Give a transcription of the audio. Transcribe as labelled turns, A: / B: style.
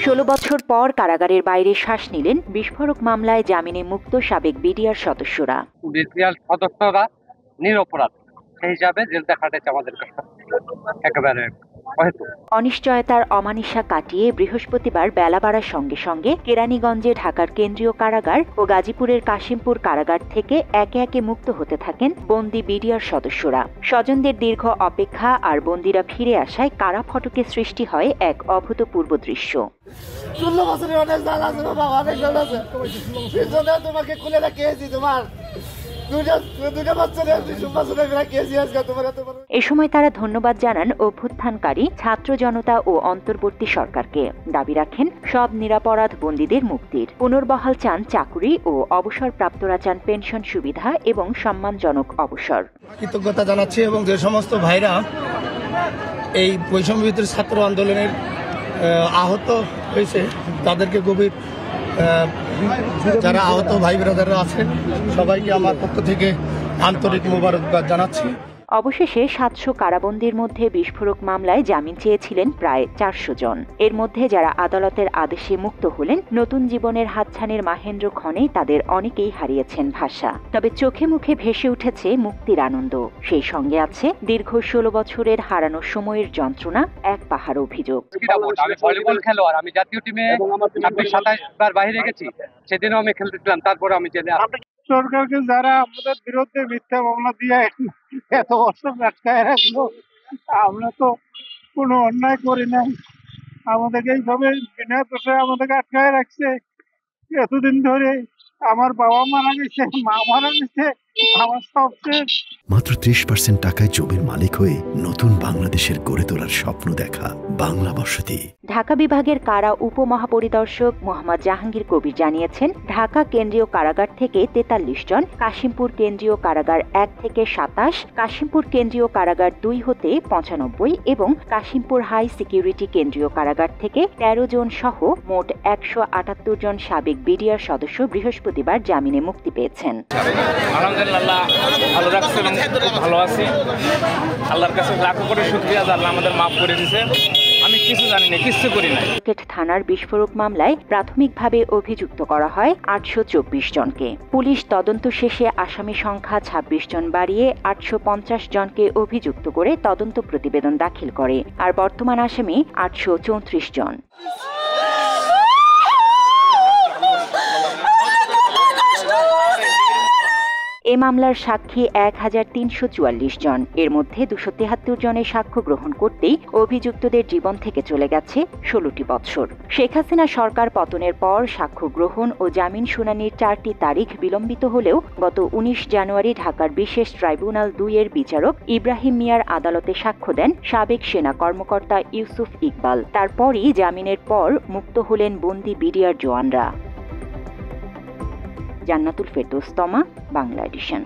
A: 16 বছর পর কারাগারের বাইরে শ্বাস নিলেন বিস্ফোরক মামলায় জামিনে মুক্ত সাবেক বিডিআর সদস্যরা।
B: সদস্যরা নিরপরাধ, সেই হিসাবে জেলটা কাটাচ্ছে আমাদের কাছে একেবারে।
A: অনিশ্চয়তার অমানিসা কাটিয়ে বৃহস্পতিবার বেলা বাড়ার সঙ্গে সঙ্গে কেরানীগঞ্জে ঢাকার কেন্দ্রীয় কারাগার ও গাজীপুরের কাশিমপুর কারাগার থেকে একে একে মুক্ত হতে থাকেন বন্দি বিডিআর সদস্যরা। স্বজনদের দীর্ঘ অপেক্ষা আর বন্দিরা ফিরে আসায় কারা ফটকে সৃষ্টি হয় এক অভূতপূর্ব দৃশ্য। এ সময় তারা ধন্যবাদ জানান অভ্যুত্থানকারী ছাত্র জনতা ও অন্তর্বর্তী সরকারকে। দাবি রাখেন সব নিরপরাধ বন্দীদের মুক্তির, পুনর্বহাল চান চাকুরি ও অবসরপ্রাপ্তরা চান পেনশন সুবিধা এবং সম্মানজনক অবসর।
C: কৃতজ্ঞতা জানাচ্ছি এবং যে সমস্ত ভাইরা এই বৈষম্যবিরোধী ছাত্র আন্দোলনের আহত হয়েছে তাদেরকে গভীর, যারা আহত ভাই ব্রাদাররা আছেন সবাইকে আমার পক্ষ থেকে আন্তরিক মোবারকবাদ জানাচ্ছি।
A: অবশেষে 700 কারাবন্দীর মধ্যে বিস্ফোরক মামলায় জামিন চেয়েছিলেন প্রায় 400 জন। এর মধ্যে যারা আদালতের আদেশে মুক্ত হলেন, নতুন জীবনের হাতছানির মাহেন্দ্র ক্ষণে তাদের অনেকেই হারিয়েছেন ভাষা। তবে চোখে মুখে ভেসে উঠেছে মুক্তির আনন্দ। সেই সঙ্গে আছে দীর্ঘ 16 বছরের হারানো সময়ের যন্ত্রণা, এক পাহাড় অভিযোগ।
B: আমি ভলিবল খেলোয়াড়, আমি জাতীয় টিমে 26-27 বার বাইরে গেছি, সেদিনও আমি খেলতেছিলাম, তারপরে আমি জেলে।
D: সরকারকে যারা আমাদের বিরুদ্ধে মিথ্যা মামলা দিয়ে এত বছর আটকায় রাখলো, আমরা তো কোনো অন্যায় করি নাই, আমাদেরকে এইভাবে বিনা দোষে আমাদেরকে আটকায় রাখছে এতদিন ধরে। আমার বাবা মারা গেছে, মা মারা গেছে, আমার সব শেষ।
E: মাত্র 30% টাকায় জমির মালিক হয়ে নতুন বাংলাদেশের গড়ে তোলার স্বপ্ন দেখা বাংলা বসতি।
A: ঢাকা বিভাগের কারা উপমহাপরিদর্শক মোহাম্মদ জাহাঙ্গীর কবির জানিয়েছেন, ঢাকা কেন্দ্রীয় কারাগার থেকে 43 জন, কাশিমপুর কেন্দ্রীয় কারাগার 1 থেকে 27, কাশিমপুর কেন্দ্রীয় কারাগার 2 হতে 95 এবং কাশিমপুর হাই সিকিউরিটি কেন্দ্রীয় কারাগার থেকে 13 জন সহ মোট 178 জন সাবেক বিডিআর সদস্য বৃহস্পতিবার জামিনে মুক্তি পেয়েছেন।
F: আলহামদুলিল্লাহ, ভালো রাখছে এবং ভালো আছি। আল্লাহর কাছে লাখ কোটি শুকরিয়া, আল্লাহ আমাদের মাফ করে দিয়েছে। আমি কিছু জানি না, কিছু করি না।
A: থানার বিস্ফোরক মামলায় প্রাথমিকভাবে অভিযুক্ত করা হয় 824 জনকে। পুলিশ তদন্ত শেষে আসামি সংখ্যা 26 জন বাড়িয়ে 850 জনকে অভিযুক্ত করে তদন্ত প্রতিবেদন দাখিল করে, আর বর্তমান আসামি 834 জন। এ মামলার সাক্ষী 1344 জন। এর মধ্যে 273 জনের সাক্ষ্য গ্রহণ করতেই অভিযুক্তদের জীবন থেকে চলে গেছে 16টি বছর। শেখ হাসিনা সরকার পতনের পর সাক্ষ্য গ্রহণ ও জামিন শুনানির 4টি তারিখ বিলম্বিত হলেও গত 19 জানুয়ারি ঢাকার বিশেষ ট্রাইব্যুনাল 2 এর বিচারক ইব্রাহিম মিয়ার আদালতে সাক্ষ্য দেন সাবেক সেনা কর্মকর্তা ইউসুফ ইকবাল। তারপরই জামিনের পর মুক্ত হলেন বন্দি বিডিআর জওয়ানরা। জান্নাতুল ফেরদৌস তমা, বাংলা এডিশন।